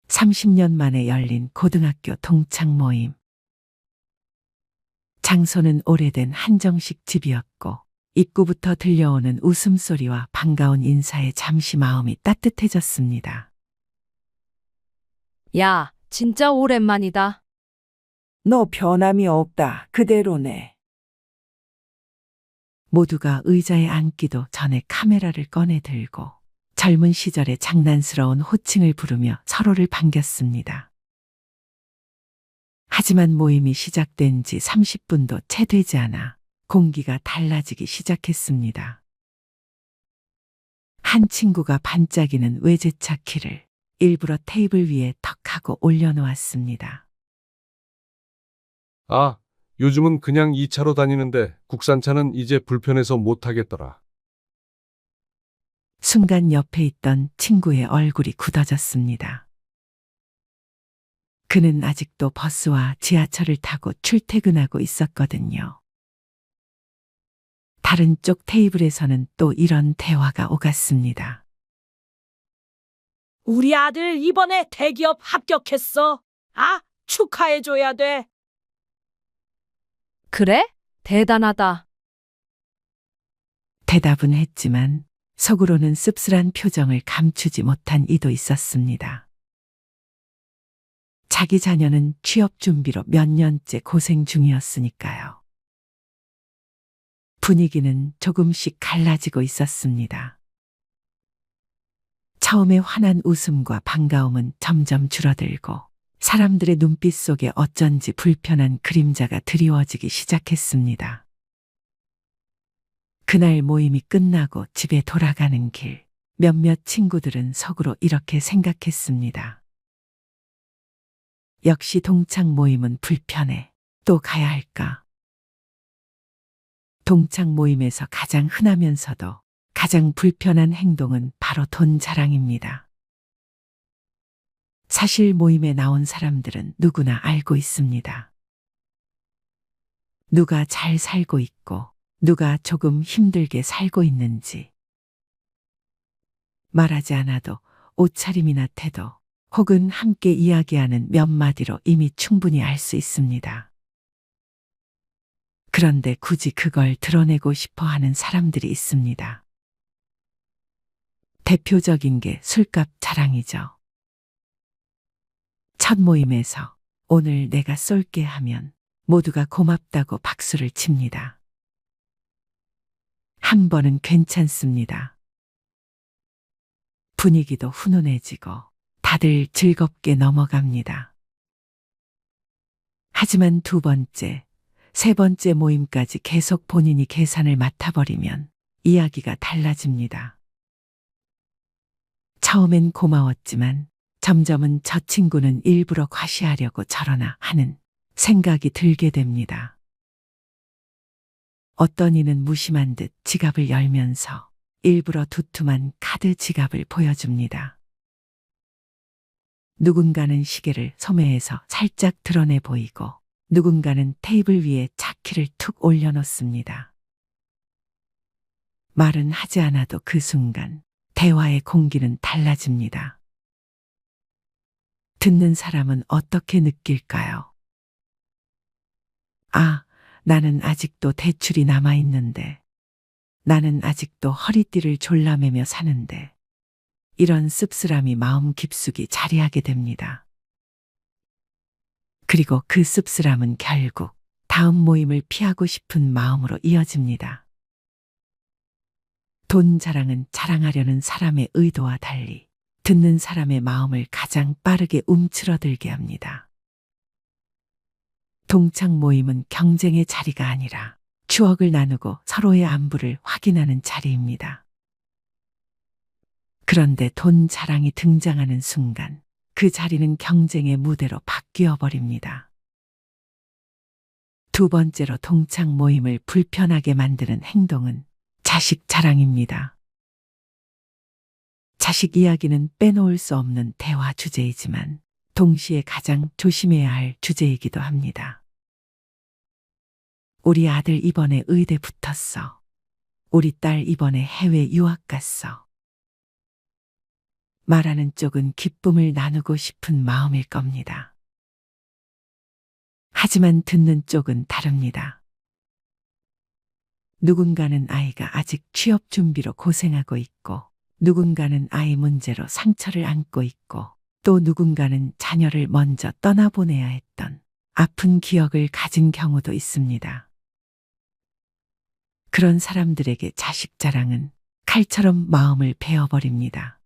30년 만에 열린 고등학교 동창 모임. 장소는 오래된 한정식 집이었고 입구부터 들려오는 웃음소리와 반가운 인사에 잠시 마음이 따뜻해졌습니다. 야, 진짜 오랜만이다. 너 변함이 없다. 그대로네. 모두가 의자에 앉기도 전에 카메라를 꺼내 들고 젊은 시절의 장난스러운 호칭을 부르며 서로를 반겼습니다. 하지만 모임이 시작된 지 30분도 채 되지 않아 공기가 달라지기 시작했습니다. 한 친구가 반짝이는 외제차 키를 일부러 테이블 위에 턱 하고 올려놓았습니다. 아, 요즘은 그냥 2차로 다니는데 국산차는 이제 불편해서 못 타겠더라. 순간 옆에 있던 친구의 얼굴이 굳어졌습니다. 그는 아직도 버스와 지하철을 타고 출퇴근하고 있었거든요. 다른 쪽 테이블에서는 또 이런 대화가 오갔습니다. 우리 아들 이번에 대기업 합격했어. 아, 축하해줘야 돼. 그래? 대단하다. 대답은 했지만 속으로는 씁쓸한 표정을 감추지 못한 이도 있었습니다. 자기 자녀는 취업 준비로 몇 년째 고생 중이었으니까요. 분위기는 조금씩 갈라지고 있었습니다. 처음에 환한 웃음과 반가움은 점점 줄어들고 사람들의 눈빛 속에 어쩐지 불편한 그림자가 드리워지기 시작했습니다. 그날 모임이 끝나고 집에 돌아가는 길, 몇몇 친구들은 속으로 이렇게 생각했습니다. 역시 동창 모임은 불편해. 또 가야 할까? 동창 모임에서 가장 흔하면서도 가장 불편한 행동은 바로 돈 자랑입니다. 사실 모임에 나온 사람들은 누구나 알고 있습니다. 누가 잘 살고 있고 누가 조금 힘들게 살고 있는지. 말하지 않아도 옷차림이나 태도 혹은 함께 이야기하는 몇 마디로 이미 충분히 알 수 있습니다. 그런데 굳이 그걸 드러내고 싶어 하는 사람들이 있습니다. 대표적인 게 술값 자랑이죠. 첫 모임에서 오늘 내가 쏠게 하면 모두가 고맙다고 박수를 칩니다. 한 번은 괜찮습니다. 분위기도 훈훈해지고 다들 즐겁게 넘어갑니다. 하지만 두 번째, 세 번째 모임까지 계속 본인이 계산을 맡아버리면 이야기가 달라집니다. 처음엔 고마웠지만 점점은 저 친구는 일부러 과시하려고 저러나 하는 생각이 들게 됩니다. 어떤 이는 무심한 듯 지갑을 열면서 일부러 두툼한 카드 지갑을 보여줍니다. 누군가는 시계를 소매에서 살짝 드러내 보이고 누군가는 테이블 위에 차키를 툭 올려놓습니다. 말은 하지 않아도 그 순간 대화의 공기는 달라집니다. 듣는 사람은 어떻게 느낄까요? 아, 나는 아직도 대출이 남아있는데, 나는 아직도 허리띠를 졸라매며 사는데, 이런 씁쓸함이 마음 깊숙이 자리하게 됩니다. 그리고 그 씁쓸함은 결국 다음 모임을 피하고 싶은 마음으로 이어집니다. 돈 자랑은 자랑하려는 사람의 의도와 달리 듣는 사람의 마음을 가장 빠르게 움츠러들게 합니다. 동창 모임은 경쟁의 자리가 아니라 추억을 나누고 서로의 안부를 확인하는 자리입니다. 그런데 돈 자랑이 등장하는 순간 그 자리는 경쟁의 무대로 바뀌어 버립니다. 두 번째로 동창 모임을 불편하게 만드는 행동은 자식 자랑입니다. 자식 이야기는 빼놓을 수 없는 대화 주제이지만 동시에 가장 조심해야 할 주제이기도 합니다. 우리 아들 이번에 의대 붙었어. 우리 딸 이번에 해외 유학 갔어. 말하는 쪽은 기쁨을 나누고 싶은 마음일 겁니다. 하지만 듣는 쪽은 다릅니다. 누군가는 아이가 아직 취업 준비로 고생하고 있고, 누군가는 아이 문제로 상처를 안고 있고, 또 누군가는 자녀를 먼저 떠나보내야 했던 아픈 기억을 가진 경우도 있습니다. 그런 사람들에게 자식 자랑은 칼처럼 마음을 베어버립니다.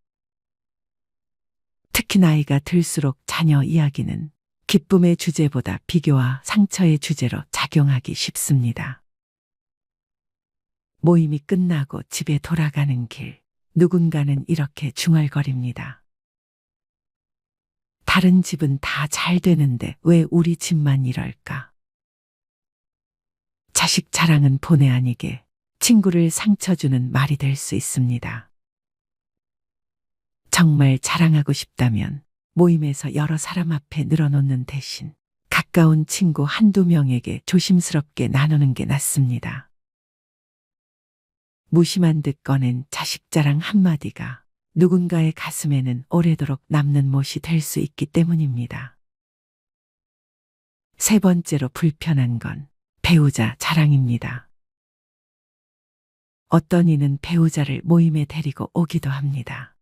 특히 나이가 들수록 자녀 이야기는 기쁨의 주제보다 비교와 상처의 주제로 작용하기 쉽습니다. 모임이 끝나고 집에 돌아가는 길, 누군가는 이렇게 중얼거립니다. 다른 집은 다 잘 되는데 왜 우리 집만 이럴까? 자식 자랑은 본의 아니게 친구를 상처 주는 말이 될 수 있습니다. 정말 자랑하고 싶다면 모임에서 여러 사람 앞에 늘어놓는 대신 가까운 친구 한두 명에게 조심스럽게 나누는 게 낫습니다. 무심한 듯 꺼낸 자식 자랑 한마디가 누군가의 가슴에는 오래도록 남는 못이 될 수 있기 때문입니다. 세 번째로 불편한 건 배우자 자랑입니다. 어떤 이는 배우자를 모임에 데리고 오기도 합니다.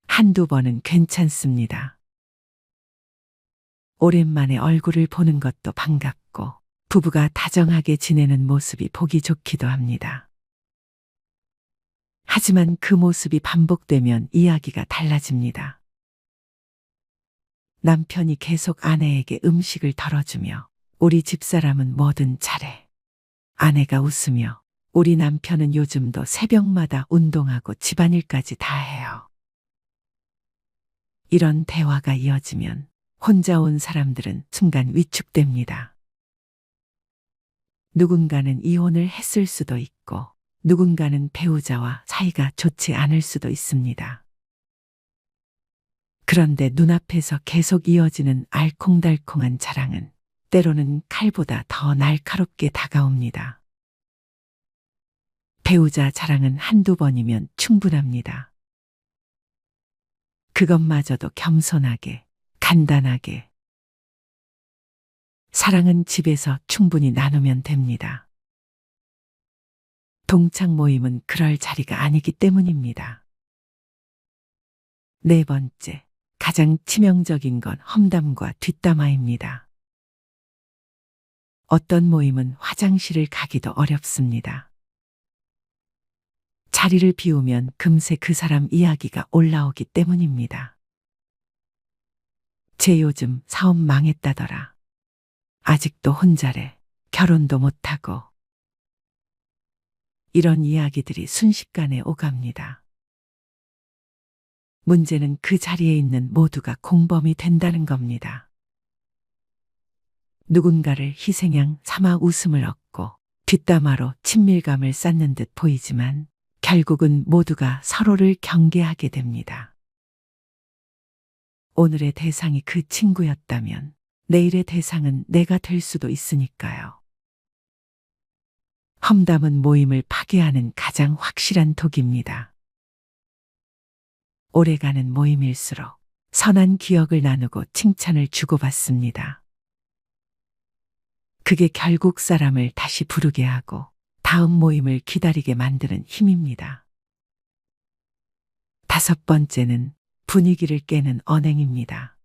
한두 번은 괜찮습니다. 오랜만에 얼굴을 보는 것도 반갑고 부부가 다정하게 지내는 모습이 보기 좋기도 합니다. 하지만 그 모습이 반복되면 이야기가 달라집니다. 남편이 계속 아내에게 음식을 덜어주며 우리 집사람은 뭐든 잘해. 아내가 웃으며 우리 남편은 요즘도 새벽마다 운동하고 집안일까지 다 해요. 이런 대화가 이어지면 혼자 온 사람들은 순간 위축됩니다. 누군가는 이혼을 했을 수도 있고 누군가는 배우자와 사이가 좋지 않을 수도 있습니다. 그런데 눈앞에서 계속 이어지는 알콩달콩한 자랑은 때로는 칼보다 더 날카롭게 다가옵니다. 배우자 자랑은 한두 번이면 충분합니다. 그것마저도 겸손하게, 간단하게. 사랑은 집에서 충분히 나누면 됩니다. 동창 모임은 그럴 자리가 아니기 때문입니다. 네 번째, 가장 치명적인 건 험담과 뒷담화입니다. 어떤 모임은 화장실을 가기도 어렵습니다. 자리를 비우면 금세 그 사람 이야기가 올라오기 때문입니다. 쟤 요즘 사업 망했다더라. 아직도 혼자래. 결혼도 못하고. 이런 이야기들이 순식간에 오갑니다. 문제는 그 자리에 있는 모두가 공범이 된다는 겁니다. 누군가를 희생양 삼아 웃음을 얻고 뒷담화로 친밀감을 쌓는 듯 보이지만 결국은 모두가 서로를 경계하게 됩니다. 오늘의 대상이 그 친구였다면 내일의 대상은 내가 될 수도 있으니까요. 험담은 모임을 파괴하는 가장 확실한 독입니다. 오래가는 모임일수록 선한 기억을 나누고 칭찬을 주고받습니다. 그게 결국 사람을 다시 부르게 하고 다음 모임을 기다리게 만드는 힘입니다. 다섯 번째는 분위기를 깨는 언행입니다.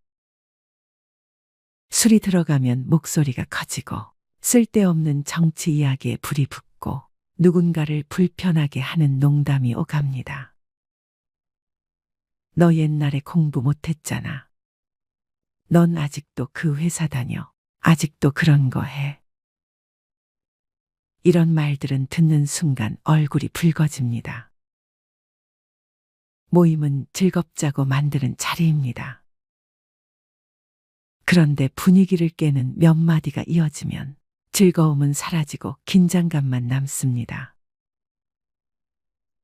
술이 들어가면 목소리가 커지고 쓸데없는 정치 이야기에 불이 붙고 누군가를 불편하게 하는 농담이 오갑니다. 너 옛날에 공부 못했잖아. 넌 아직도 그 회사 다녀. 아직도 그런 거 해. 이런 말들은 듣는 순간 얼굴이 붉어집니다. 모임은 즐겁자고 만드는 자리입니다. 그런데 분위기를 깨는 몇 마디가 이어지면 즐거움은 사라지고 긴장감만 남습니다.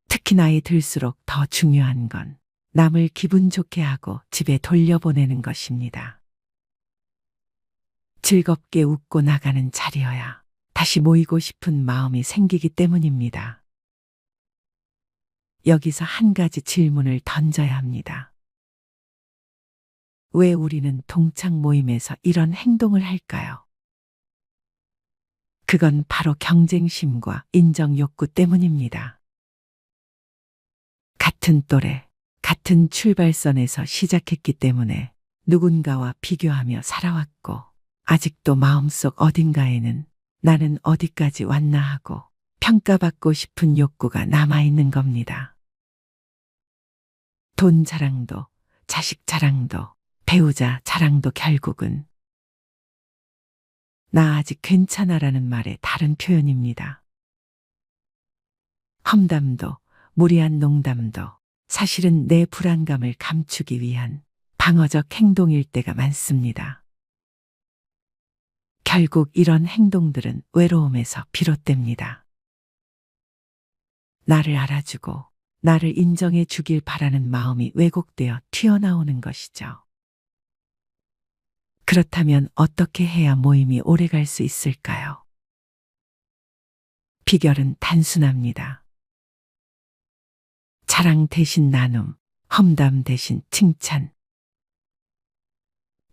특히 나이 들수록 더 중요한 건 남을 기분 좋게 하고 집에 돌려보내는 것입니다. 즐겁게 웃고 나가는 자리여야 다시 모이고 싶은 마음이 생기기 때문입니다. 여기서 한 가지 질문을 던져야 합니다. 왜 우리는 동창 모임에서 이런 행동을 할까요? 그건 바로 경쟁심과 인정 욕구 때문입니다. 같은 또래, 같은 출발선에서 시작했기 때문에 누군가와 비교하며 살아왔고, 아직도 마음속 어딘가에는 나는 어디까지 왔나 하고 평가받고 싶은 욕구가 남아있는 겁니다. 돈 자랑도, 자식 자랑도, 배우자 자랑도 결국은 나 아직 괜찮아라는 말의 다른 표현입니다. 험담도, 무리한 농담도 사실은 내 불안감을 감추기 위한 방어적 행동일 때가 많습니다. 결국 이런 행동들은 외로움에서 비롯됩니다. 나를 알아주고 나를 인정해 주길 바라는 마음이 왜곡되어 튀어나오는 것이죠. 그렇다면 어떻게 해야 모임이 오래 갈 수 있을까요? 비결은 단순합니다. 자랑 대신 나눔, 험담 대신 칭찬.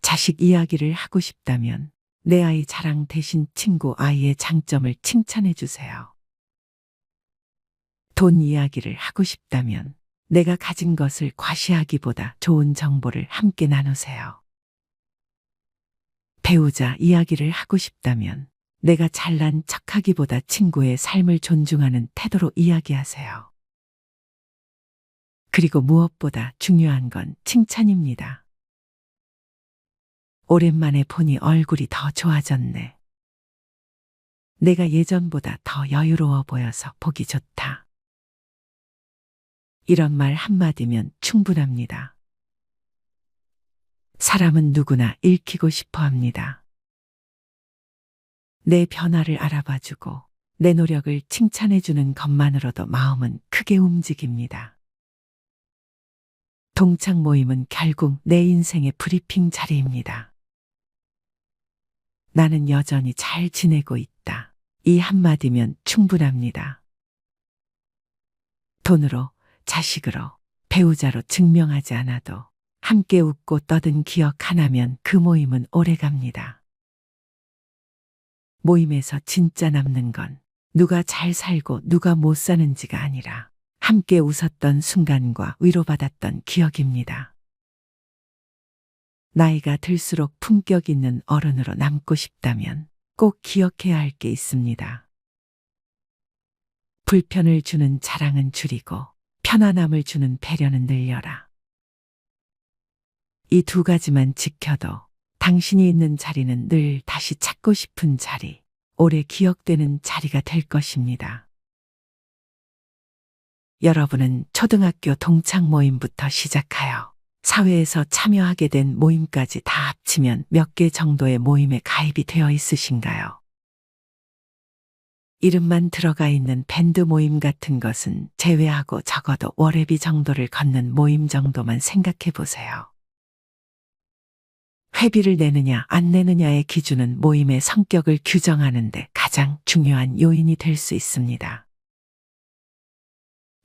자식 이야기를 하고 싶다면 내 아이 자랑 대신 친구 아이의 장점을 칭찬해 주세요. 돈 이야기를 하고 싶다면 내가 가진 것을 과시하기보다 좋은 정보를 함께 나누세요. 배우자 이야기를 하고 싶다면 내가 잘난 척하기보다 친구의 삶을 존중하는 태도로 이야기하세요. 그리고 무엇보다 중요한 건 칭찬입니다. 오랜만에 보니 얼굴이 더 좋아졌네. 내가 예전보다 더 여유로워 보여서 보기 좋다. 이런 말 한마디면 충분합니다. 사람은 누구나 읽히고 싶어 합니다. 내 변화를 알아봐주고 내 노력을 칭찬해주는 것만으로도 마음은 크게 움직입니다. 동창 모임은 결국 내 인생의 브리핑 자리입니다. 나는 여전히 잘 지내고 있다. 이 한마디면 충분합니다. 돈으로, 자식으로, 배우자로 증명하지 않아도 함께 웃고 떠든 기억 하나면 그 모임은 오래 갑니다. 모임에서 진짜 남는 건 누가 잘 살고 누가 못 사는지가 아니라 함께 웃었던 순간과 위로받았던 기억입니다. 나이가 들수록 품격 있는 어른으로 남고 싶다면 꼭 기억해야 할 게 있습니다. 불편을 주는 자랑은 줄이고 편안함을 주는 배려는 늘려라. 이 두 가지만 지켜도 당신이 있는 자리는 늘 다시 찾고 싶은 자리, 오래 기억되는 자리가 될 것입니다. 여러분은 초등학교 동창 모임부터 시작하여 사회에서 참여하게 된 모임까지 다 합치면 몇 개 정도의 모임에 가입이 되어 있으신가요? 이름만 들어가 있는 밴드 모임 같은 것은 제외하고 적어도 월회비 정도를 걷는 모임 정도만 생각해 보세요. 회비를 내느냐 안 내느냐의 기준은 모임의 성격을 규정하는 데 가장 중요한 요인이 될 수 있습니다.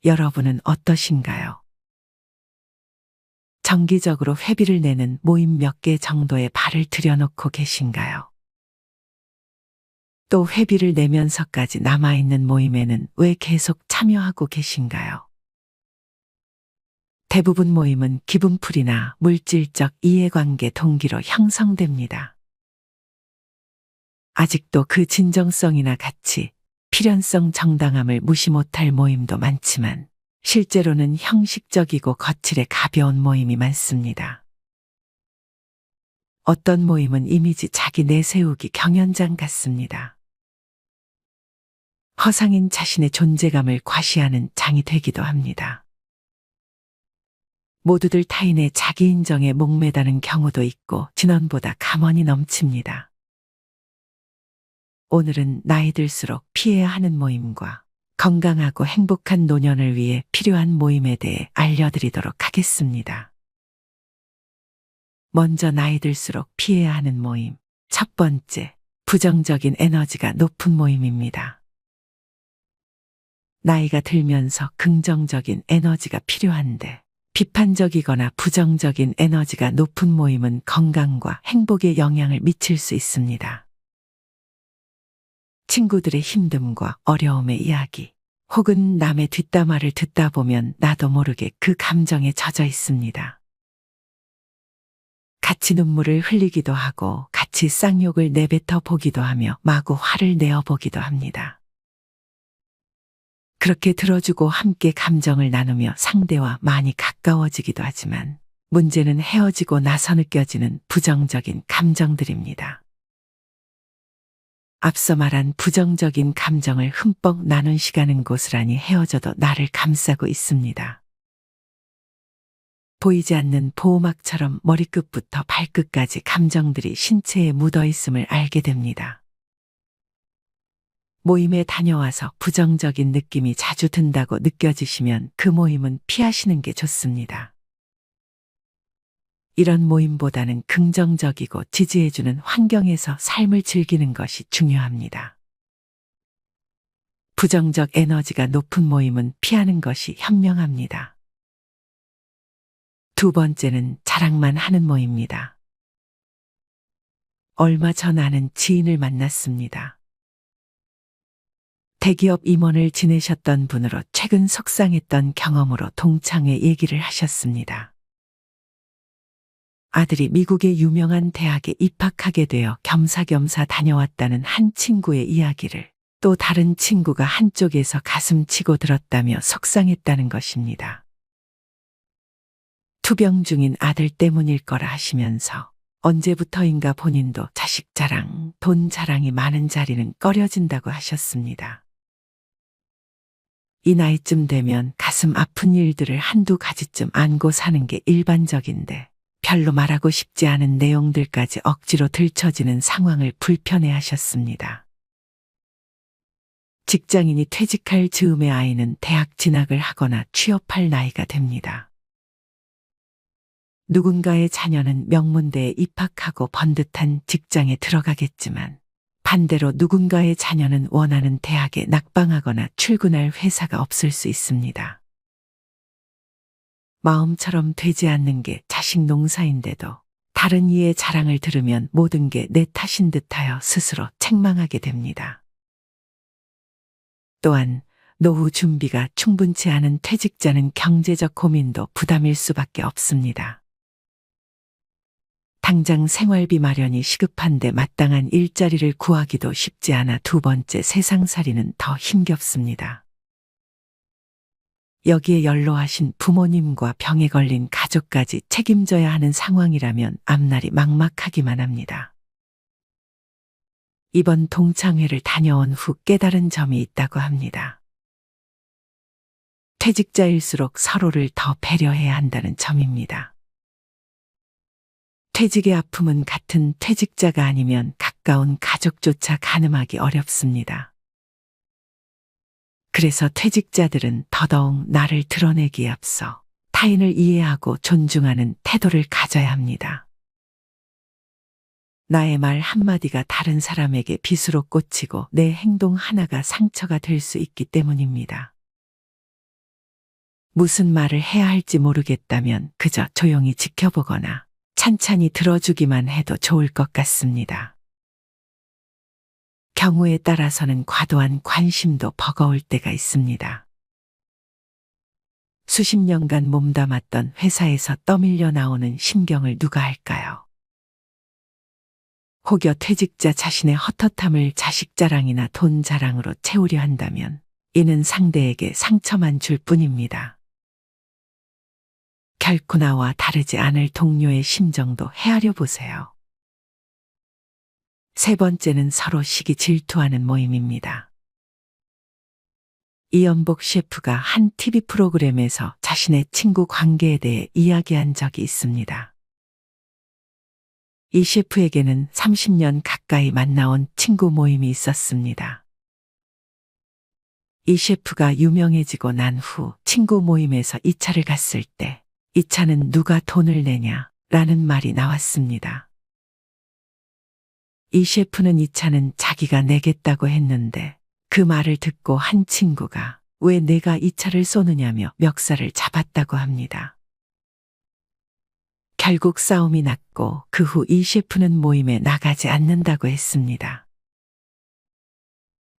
여러분은 어떠신가요? 정기적으로 회비를 내는 모임 몇 개 정도에 발을 들여놓고 계신가요? 또 회비를 내면서까지 남아있는 모임에는 왜 계속 참여하고 계신가요? 대부분 모임은 기분풀이나 물질적 이해관계 동기로 형성됩니다. 아직도 그 진정성이나 가치, 필연성 정당함을 무시 못할 모임도 많지만 실제로는 형식적이고 거칠에 가벼운 모임이 많습니다. 어떤 모임은 이미지 자기 내세우기 경연장 같습니다. 허상인 자신의 존재감을 과시하는 장이 되기도 합니다. 모두들 타인의 자기 인정에 목매다는 경우도 있고 진원보다 감언이 넘칩니다. 오늘은 나이 들수록 피해야 하는 모임과 건강하고 행복한 노년을 위해 필요한 모임에 대해 알려드리도록 하겠습니다. 먼저 나이 들수록 피해야 하는 모임. 첫 번째, 부정적인 에너지가 높은 모임입니다. 나이가 들면서 긍정적인 에너지가 필요한데 비판적이거나 부정적인 에너지가 높은 모임은 건강과 행복에 영향을 미칠 수 있습니다. 친구들의 힘듦과 어려움의 이야기, 혹은 남의 뒷담화를 듣다 보면 나도 모르게 그 감정에 젖어 있습니다. 같이 눈물을 흘리기도 하고 같이 쌍욕을 내뱉어 보기도 하며 마구 화를 내어 보기도 합니다. 그렇게 들어주고 함께 감정을 나누며 상대와 많이 가까워지기도 하지만 문제는 헤어지고 나서 느껴지는 부정적인 감정들입니다. 앞서 말한 부정적인 감정을 흠뻑 나눈 시간은 고스란히 헤어져도 나를 감싸고 있습니다. 보이지 않는 보호막처럼 머리끝부터 발끝까지 감정들이 신체에 묻어 있음을 알게 됩니다. 모임에 다녀와서 부정적인 느낌이 자주 든다고 느껴지시면 그 모임은 피하시는 게 좋습니다. 이런 모임보다는 긍정적이고 지지해주는 환경에서 삶을 즐기는 것이 중요합니다. 부정적 에너지가 높은 모임은 피하는 것이 현명합니다. 두 번째는 자랑만 하는 모임입니다. 얼마 전 아는 지인을 만났습니다. 대기업 임원을 지내셨던 분으로 최근 속상했던 경험으로 동창회 얘기를 하셨습니다. 아들이 미국의 유명한 대학에 입학하게 되어 겸사겸사 다녀왔다는 한 친구의 이야기를 또 다른 친구가 한쪽에서 가슴 치고 들었다며 속상했다는 것입니다. 투병 중인 아들 때문일 거라 하시면서 언제부터인가 본인도 자식 자랑, 돈 자랑이 많은 자리는 꺼려진다고 하셨습니다. 이 나이쯤 되면 가슴 아픈 일들을 한두 가지쯤 안고 사는 게 일반적인데 별로 말하고 싶지 않은 내용들까지 억지로 들춰지는 상황을 불편해하셨습니다. 직장인이 퇴직할 즈음의 아이는 대학 진학을 하거나 취업할 나이가 됩니다. 누군가의 자녀는 명문대에 입학하고 번듯한 직장에 들어가겠지만 반대로 누군가의 자녀는 원하는 대학에 낙방하거나 출근할 회사가 없을 수 있습니다. 마음처럼 되지 않는 게 자식 농사인데도 다른 이의 자랑을 들으면 모든 게 내 탓인 듯하여 스스로 책망하게 됩니다. 또한 노후 준비가 충분치 않은 퇴직자는 경제적 고민도 부담일 수밖에 없습니다. 당장 생활비 마련이 시급한데 마땅한 일자리를 구하기도 쉽지 않아 두 번째 세상살이는 더 힘겹습니다. 여기에 연로하신 부모님과 병에 걸린 가족까지 책임져야 하는 상황이라면 앞날이 막막하기만 합니다. 이번 동창회를 다녀온 후 깨달은 점이 있다고 합니다. 퇴직자일수록 서로를 더 배려해야 한다는 점입니다. 퇴직의 아픔은 같은 퇴직자가 아니면 가까운 가족조차 가늠하기 어렵습니다. 그래서 퇴직자들은 더더욱 나를 드러내기에 앞서 타인을 이해하고 존중하는 태도를 가져야 합니다. 나의 말 한마디가 다른 사람에게 빗으로 꽂히고 내 행동 하나가 상처가 될 수 있기 때문입니다. 무슨 말을 해야 할지 모르겠다면 그저 조용히 지켜보거나 찬찬히 들어주기만 해도 좋을 것 같습니다. 경우에 따라서는 과도한 관심도 버거울 때가 있습니다. 수십 년간 몸담았던 회사에서 떠밀려 나오는 심경을 누가 알까요? 혹여 퇴직자 자신의 헛헛함을 자식 자랑이나 돈 자랑으로 채우려 한다면 이는 상대에게 상처만 줄 뿐입니다. 결코 나와 다르지 않을 동료의 심정도 헤아려 보세요. 세 번째는 서로 시기 질투하는 모임입니다. 이연복 셰프가 한 TV 프로그램에서 자신의 친구 관계에 대해 이야기한 적이 있습니다. 이 셰프에게는 30년 가까이 만나온 친구 모임이 있었습니다. 이 셰프가 유명해지고 난 후 친구 모임에서 2차를 갔을 때 이 차는 누가 돈을 내냐? 라는 말이 나왔습니다. 이 셰프는 이 차는 자기가 내겠다고 했는데 그 말을 듣고 한 친구가 왜 내가 이 차를 쏘느냐며 멱살을 잡았다고 합니다. 결국 싸움이 났고 그 후 이 셰프는 모임에 나가지 않는다고 했습니다.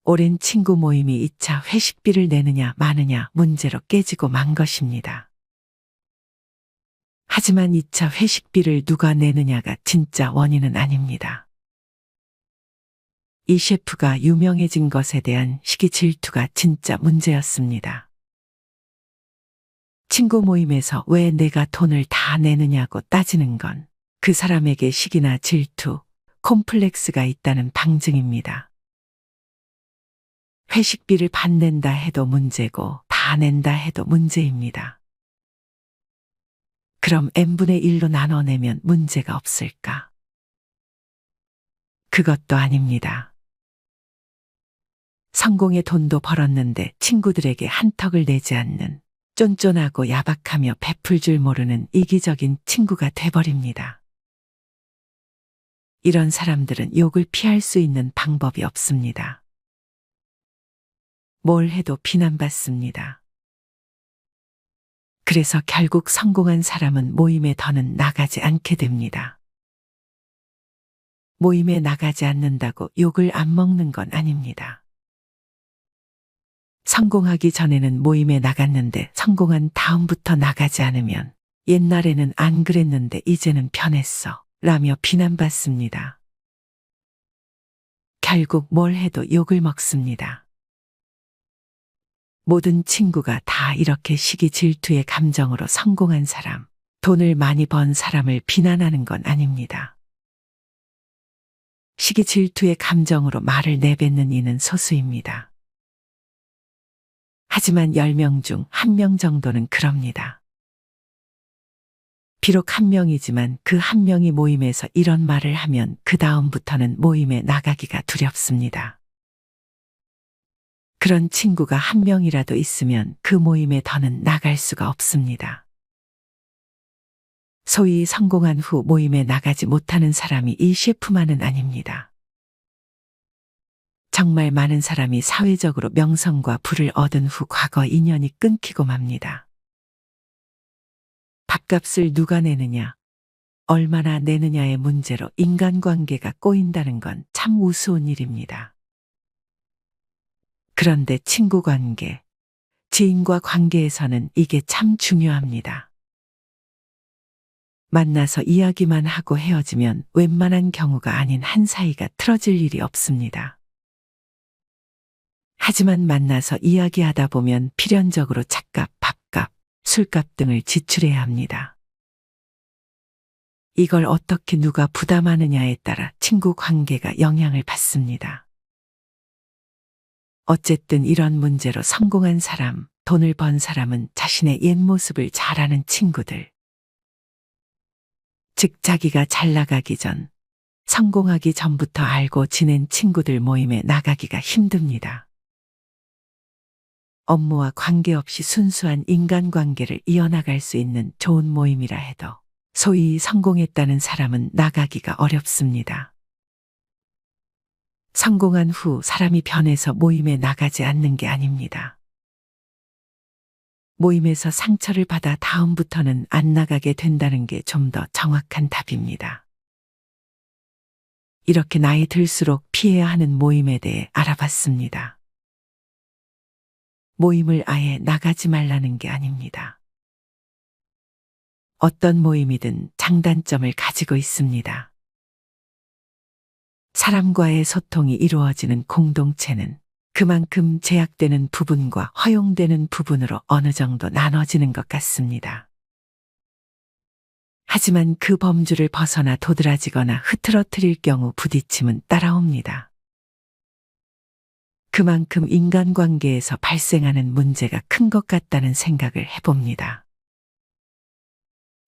오랜 친구 모임이 2차 회식비를 내느냐 마느냐 문제로 깨지고 만 것입니다. 하지만 2차 회식비를 누가 내느냐가 진짜 원인은 아닙니다. 이 셰프가 유명해진 것에 대한 시기 질투가 진짜 문제였습니다. 친구 모임에서 왜 내가 돈을 다 내느냐고 따지는 건 그 사람에게 시기나 질투, 콤플렉스가 있다는 방증입니다. 회식비를 반낸다 해도 문제고 다 낸다 해도 문제입니다. 그럼 n분의 1로 나눠내면 문제가 없을까? 그것도 아닙니다. 성공의 돈도 벌었는데 친구들에게 한턱을 내지 않는 쫀쫀하고 야박하며 베풀 줄 모르는 이기적인 친구가 돼버립니다. 이런 사람들은 욕을 피할 수 있는 방법이 없습니다. 뭘 해도 비난받습니다. 그래서 결국 성공한 사람은 모임에 더는 나가지 않게 됩니다. 모임에 나가지 않는다고 욕을 안 먹는 건 아닙니다. 성공하기 전에는 모임에 나갔는데 성공한 다음부터 나가지 않으면 옛날에는 안 그랬는데 이제는 변했어 라며 비난받습니다. 결국 뭘 해도 욕을 먹습니다. 모든 친구가 다 이렇게 시기 질투의 감정으로 성공한 사람, 돈을 많이 번 사람을 비난하는 건 아닙니다. 시기 질투의 감정으로 말을 내뱉는 이는 소수입니다. 하지만 10명 중 1명 정도는 그럽니다. 비록 1명이지만 그 1명이 모임에서 이런 말을 하면 그 다음부터는 모임에 나가기가 두렵습니다. 그런 친구가 1명이라도 있으면 그 모임에 더는 나갈 수가 없습니다. 소위 성공한 후 모임에 나가지 못하는 사람이 이 셰프만은 아닙니다. 정말 많은 사람이 사회적으로 명성과 부를 얻은 후 과거 인연이 끊기고 맙니다. 밥값을 누가 내느냐, 얼마나 내느냐의 문제로 인간관계가 꼬인다는 건 참 우스운 일입니다. 그런데 친구 관계, 지인과 관계에서는 이게 참 중요합니다. 만나서 이야기만 하고 헤어지면 웬만한 경우가 아닌 한 사이가 틀어질 일이 없습니다. 하지만 만나서 이야기하다 보면 필연적으로 차값, 밥값, 술값 등을 지출해야 합니다. 이걸 어떻게 누가 부담하느냐에 따라 친구 관계가 영향을 받습니다. 어쨌든 이런 문제로 성공한 사람, 돈을 번 사람은 자신의 옛 모습을 잘 아는 친구들, 즉 자기가 잘 나가기 전, 성공하기 전부터 알고 지낸 친구들 모임에 나가기가 힘듭니다. 업무와 관계없이 순수한 인간관계를 이어나갈 수 있는 좋은 모임이라 해도 소위 성공했다는 사람은 나가기가 어렵습니다. 성공한 후 사람이 변해서 모임에 나가지 않는 게 아닙니다. 모임에서 상처를 받아 다음부터는 안 나가게 된다는 게 좀 더 정확한 답입니다. 이렇게 나이 들수록 피해야 하는 모임에 대해 알아봤습니다. 모임을 아예 나가지 말라는 게 아닙니다. 어떤 모임이든 장단점을 가지고 있습니다. 사람과의 소통이 이루어지는 공동체는 그만큼 제약되는 부분과 허용되는 부분으로 어느 정도 나눠지는 것 같습니다. 하지만 그 범주를 벗어나 도드라지거나 흐트러뜨릴 경우 부딪힘은 따라옵니다. 그만큼 인간관계에서 발생하는 문제가 큰 것 같다는 생각을 해봅니다.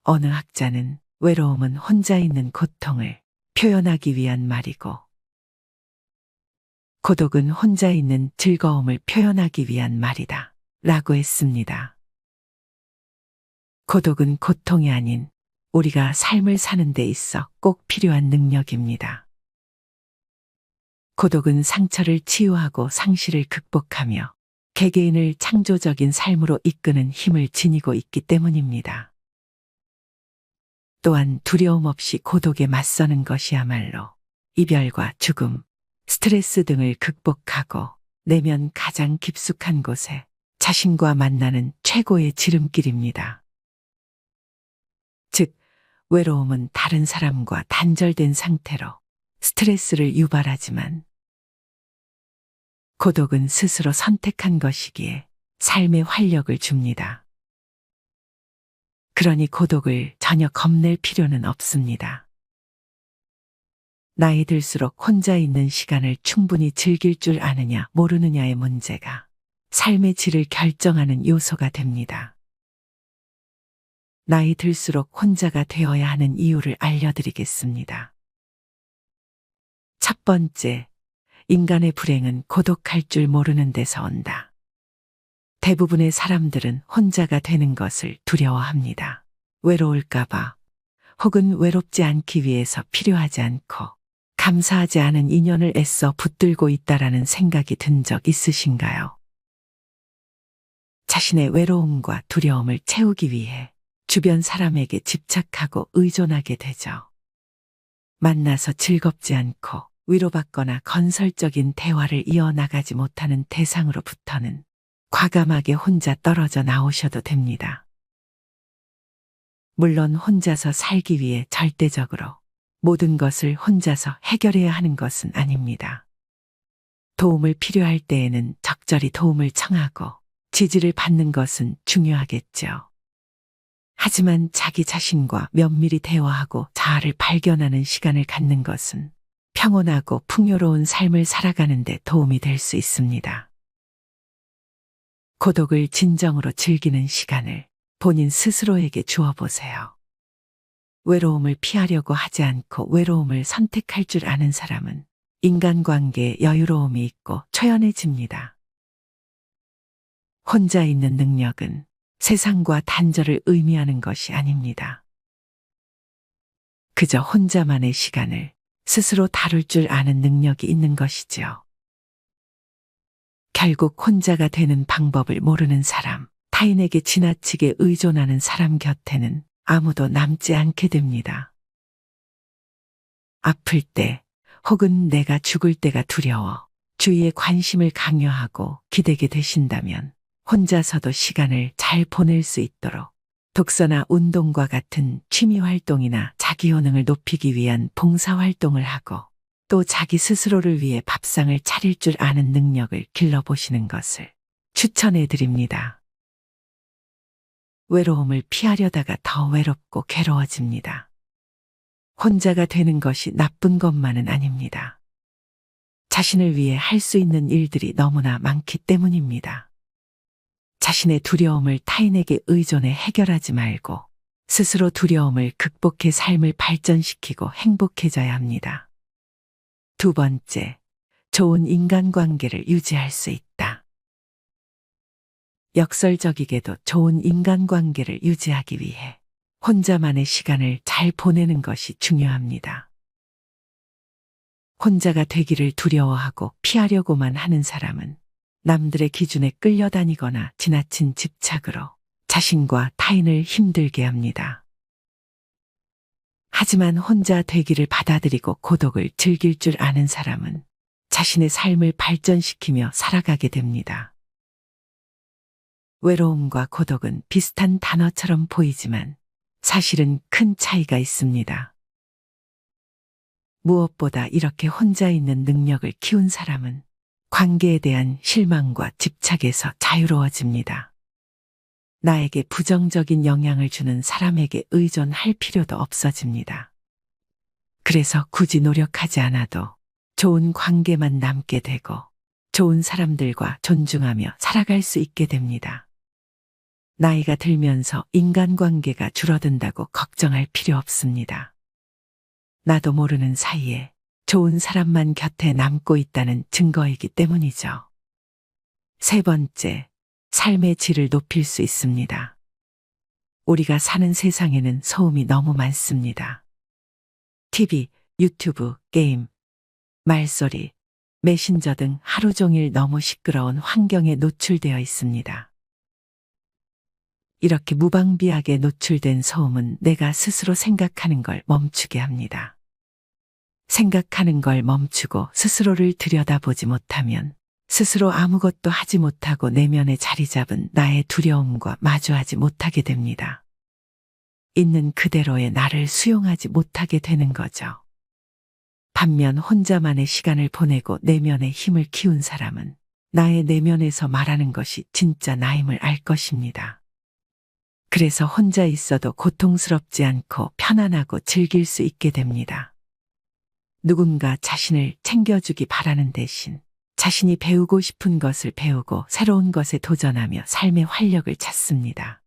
어느 학자는 외로움은 혼자 있는 고통을 표현하기 위한 말이고, 고독은 혼자 있는 즐거움을 표현하기 위한 말이다 라고 했습니다. 고독은 고통이 아닌 우리가 삶을 사는 데 있어 꼭 필요한 능력입니다. 고독은 상처를 치유하고 상실을 극복하며 개개인을 창조적인 삶으로 이끄는 힘을 지니고 있기 때문입니다. 또한 두려움 없이 고독에 맞서는 것이야말로 이별과 죽음, 스트레스 등을 극복하고 내면 가장 깊숙한 곳에 자신과 만나는 최고의 지름길입니다. 즉, 외로움은 다른 사람과 단절된 상태로 스트레스를 유발하지만 고독은 스스로 선택한 것이기에 삶에 활력을 줍니다. 그러니 고독을 전혀 겁낼 필요는 없습니다. 나이 들수록 혼자 있는 시간을 충분히 즐길 줄 아느냐 모르느냐의 문제가 삶의 질을 결정하는 요소가 됩니다. 나이 들수록 혼자가 되어야 하는 이유를 알려드리겠습니다. 첫 번째, 인간의 불행은 고독할 줄 모르는 데서 온다. 대부분의 사람들은 혼자가 되는 것을 두려워합니다. 외로울까봐, 혹은 외롭지 않기 위해서 필요하지 않고 감사하지 않은 인연을 애써 붙들고 있다라는 생각이 든 적 있으신가요? 자신의 외로움과 두려움을 채우기 위해 주변 사람에게 집착하고 의존하게 되죠. 만나서 즐겁지 않고 위로받거나 건설적인 대화를 이어나가지 못하는 대상으로부터는 과감하게 혼자 떨어져 나오셔도 됩니다. 물론 혼자서 살기 위해 절대적으로 모든 것을 혼자서 해결해야 하는 것은 아닙니다. 도움을 필요할 때에는 적절히 도움을 청하고 지지를 받는 것은 중요하겠죠. 하지만 자기 자신과 면밀히 대화하고 자아를 발견하는 시간을 갖는 것은 평온하고 풍요로운 삶을 살아가는 데 도움이 될 수 있습니다. 고독을 진정으로 즐기는 시간을 본인 스스로에게 주어보세요. 외로움을 피하려고 하지 않고 외로움을 선택할 줄 아는 사람은 인간관계에 여유로움이 있고 초연해집니다. 혼자 있는 능력은 세상과 단절을 의미하는 것이 아닙니다. 그저 혼자만의 시간을 스스로 다룰 줄 아는 능력이 있는 것이지요. 결국 혼자가 되는 방법을 모르는 사람, 타인에게 지나치게 의존하는 사람 곁에는 아무도 남지 않게 됩니다. 아플 때 혹은 내가 죽을 때가 두려워 주위에 관심을 강요하고 기대게 되신다면 혼자서도 시간을 잘 보낼 수 있도록 독서나 운동과 같은 취미 활동이나 자기 효능을 높이기 위한 봉사 활동을 하고 또 자기 스스로를 위해 밥상을 차릴 줄 아는 능력을 길러보시는 것을 추천해 드립니다. 외로움을 피하려다가 더 외롭고 괴로워집니다. 혼자가 되는 것이 나쁜 것만은 아닙니다. 자신을 위해 할 수 있는 일들이 너무나 많기 때문입니다. 자신의 두려움을 타인에게 의존해 해결하지 말고 스스로 두려움을 극복해 삶을 발전시키고 행복해져야 합니다. 두 번째, 좋은 인간관계를 유지할 수 있다. 역설적이게도 좋은 인간관계를 유지하기 위해 혼자만의 시간을 잘 보내는 것이 중요합니다. 혼자가 되기를 두려워하고 피하려고만 하는 사람은 남들의 기준에 끌려다니거나 지나친 집착으로 자신과 타인을 힘들게 합니다. 하지만 혼자 되기를 받아들이고 고독을 즐길 줄 아는 사람은 자신의 삶을 발전시키며 살아가게 됩니다. 외로움과 고독은 비슷한 단어처럼 보이지만 사실은 큰 차이가 있습니다. 무엇보다 이렇게 혼자 있는 능력을 키운 사람은 관계에 대한 실망과 집착에서 자유로워집니다. 나에게 부정적인 영향을 주는 사람에게 의존할 필요도 없어집니다. 그래서 굳이 노력하지 않아도 좋은 관계만 남게 되고 좋은 사람들과 존중하며 살아갈 수 있게 됩니다. 나이가 들면서 인간관계가 줄어든다고 걱정할 필요 없습니다. 나도 모르는 사이에 좋은 사람만 곁에 남고 있다는 증거이기 때문이죠. 세 번째, 삶의 질을 높일 수 있습니다. 우리가 사는 세상에는 소음이 너무 많습니다. TV, 유튜브, 게임, 말소리, 메신저 등 하루 종일 너무 시끄러운 환경에 노출되어 있습니다. 이렇게 무방비하게 노출된 소음은 내가 스스로 생각하는 걸 멈추게 합니다. 생각하는 걸 멈추고 스스로를 들여다보지 못하면 스스로 아무것도 하지 못하고 내면에 자리 잡은 나의 두려움과 마주하지 못하게 됩니다. 있는 그대로의 나를 수용하지 못하게 되는 거죠. 반면 혼자만의 시간을 보내고 내면의 힘을 키운 사람은 나의 내면에서 말하는 것이 진짜 나임을 알 것입니다. 그래서 혼자 있어도 고통스럽지 않고 편안하고 즐길 수 있게 됩니다. 누군가 자신을 챙겨주기 바라는 대신 자신이 배우고 싶은 것을 배우고 새로운 것에 도전하며 삶의 활력을 찾습니다.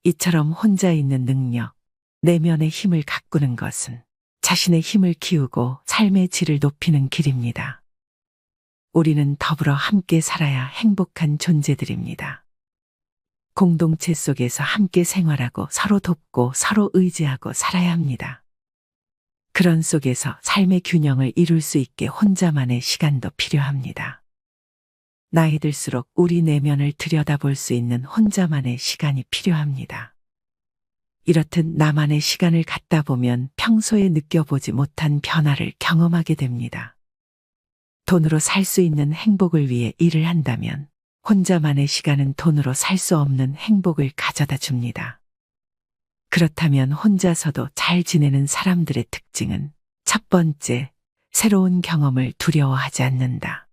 이처럼 혼자 있는 능력, 내면의 힘을 가꾸는 것은 자신의 힘을 키우고 삶의 질을 높이는 길입니다. 우리는 더불어 함께 살아야 행복한 존재들입니다. 공동체 속에서 함께 생활하고 서로 돕고 서로 의지하고 살아야 합니다. 그런 속에서 삶의 균형을 이룰 수 있게 혼자만의 시간도 필요합니다. 나이 들수록 우리 내면을 들여다볼 수 있는 혼자만의 시간이 필요합니다. 이렇듯 나만의 시간을 갖다 보면 평소에 느껴보지 못한 변화를 경험하게 됩니다. 돈으로 살 수 있는 행복을 위해 일을 한다면 혼자만의 시간은 돈으로 살 수 없는 행복을 가져다 줍니다. 그렇다면 혼자서도 잘 지내는 사람들의 특징은 첫 번째, 새로운 경험을 두려워하지 않는다.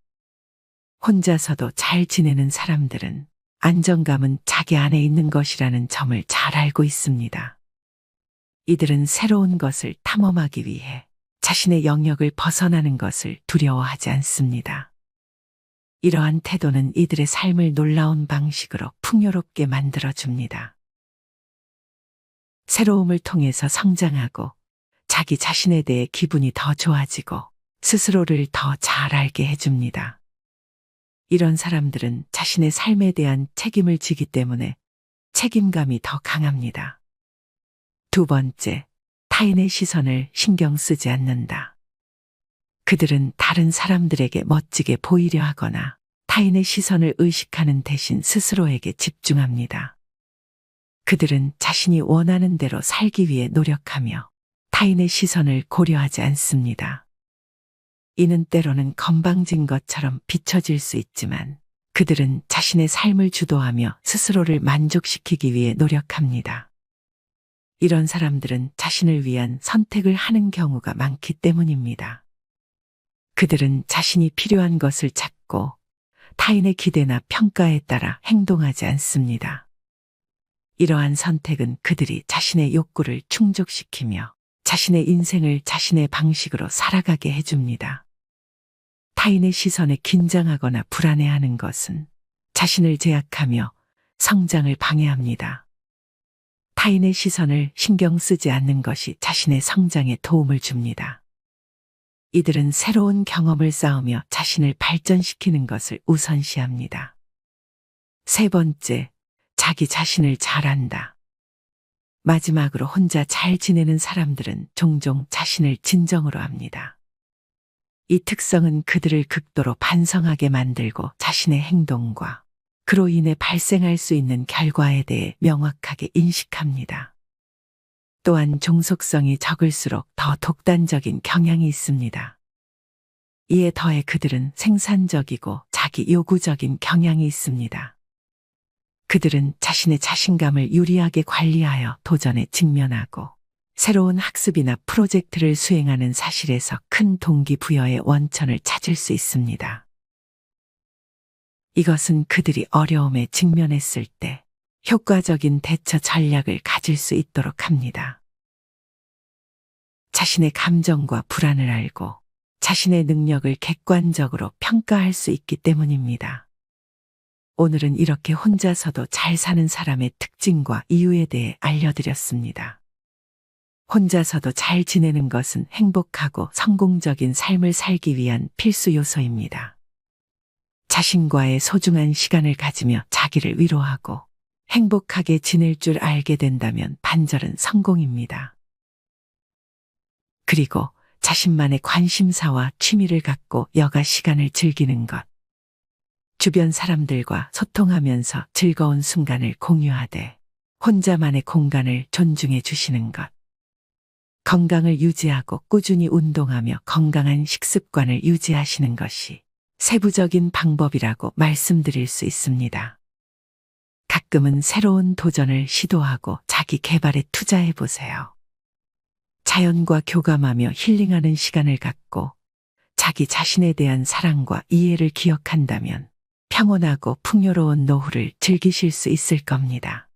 혼자서도 잘 지내는 사람들은 안정감은 자기 안에 있는 것이라는 점을 잘 알고 있습니다. 이들은 새로운 것을 탐험하기 위해 자신의 영역을 벗어나는 것을 두려워하지 않습니다. 이러한 태도는 이들의 삶을 놀라운 방식으로 풍요롭게 만들어줍니다. 새로움을 통해서 성장하고 자기 자신에 대해 기분이 더 좋아지고 스스로를 더 잘 알게 해줍니다. 이런 사람들은 자신의 삶에 대한 책임을 지기 때문에 책임감이 더 강합니다. 두 번째, 타인의 시선을 신경 쓰지 않는다. 그들은 다른 사람들에게 멋지게 보이려 하거나 타인의 시선을 의식하는 대신 스스로에게 집중합니다. 그들은 자신이 원하는 대로 살기 위해 노력하며 타인의 시선을 고려하지 않습니다. 이는 때로는 건방진 것처럼 비춰질 수 있지만 그들은 자신의 삶을 주도하며 스스로를 만족시키기 위해 노력합니다. 이런 사람들은 자신을 위한 선택을 하는 경우가 많기 때문입니다. 그들은 자신이 필요한 것을 찾고 타인의 기대나 평가에 따라 행동하지 않습니다. 이러한 선택은 그들이 자신의 욕구를 충족시키며 자신의 인생을 자신의 방식으로 살아가게 해줍니다. 타인의 시선에 긴장하거나 불안해하는 것은 자신을 제약하며 성장을 방해합니다. 타인의 시선을 신경 쓰지 않는 것이 자신의 성장에 도움을 줍니다. 이들은 새로운 경험을 쌓으며 자신을 발전시키는 것을 우선시합니다. 세 번째, 자기 자신을 잘 안다. 마지막으로 혼자 잘 지내는 사람들은 종종 자신을 진정으로 합니다. 이 특성은 그들을 극도로 반성하게 만들고 자신의 행동과 그로 인해 발생할 수 있는 결과에 대해 명확하게 인식합니다. 또한 종속성이 적을수록 더 독단적인 경향이 있습니다. 이에 더해 그들은 생산적이고 자기 요구적인 경향이 있습니다. 그들은 자신의 자신감을 유리하게 관리하여 도전에 직면하고 새로운 학습이나 프로젝트를 수행하는 사실에서 큰 동기부여의 원천을 찾을 수 있습니다. 이것은 그들이 어려움에 직면했을 때 효과적인 대처 전략을 가질 수 있도록 합니다. 자신의 감정과 불안을 알고 자신의 능력을 객관적으로 평가할 수 있기 때문입니다. 오늘은 이렇게 혼자서도 잘 사는 사람의 특징과 이유에 대해 알려드렸습니다. 혼자서도 잘 지내는 것은 행복하고 성공적인 삶을 살기 위한 필수 요소입니다. 자신과의 소중한 시간을 가지며 자기를 위로하고 행복하게 지낼 줄 알게 된다면 반절은 성공입니다. 그리고 자신만의 관심사와 취미를 갖고 여가 시간을 즐기는 것. 주변 사람들과 소통하면서 즐거운 순간을 공유하되 혼자만의 공간을 존중해 주시는 것. 건강을 유지하고 꾸준히 운동하며 건강한 식습관을 유지하시는 것이 세부적인 방법이라고 말씀드릴 수 있습니다. 가끔은 새로운 도전을 시도하고 자기 개발에 투자해 보세요. 자연과 교감하며 힐링하는 시간을 갖고 자기 자신에 대한 사랑과 이해를 기억한다면 평온하고 풍요로운 노후를 즐기실 수 있을 겁니다.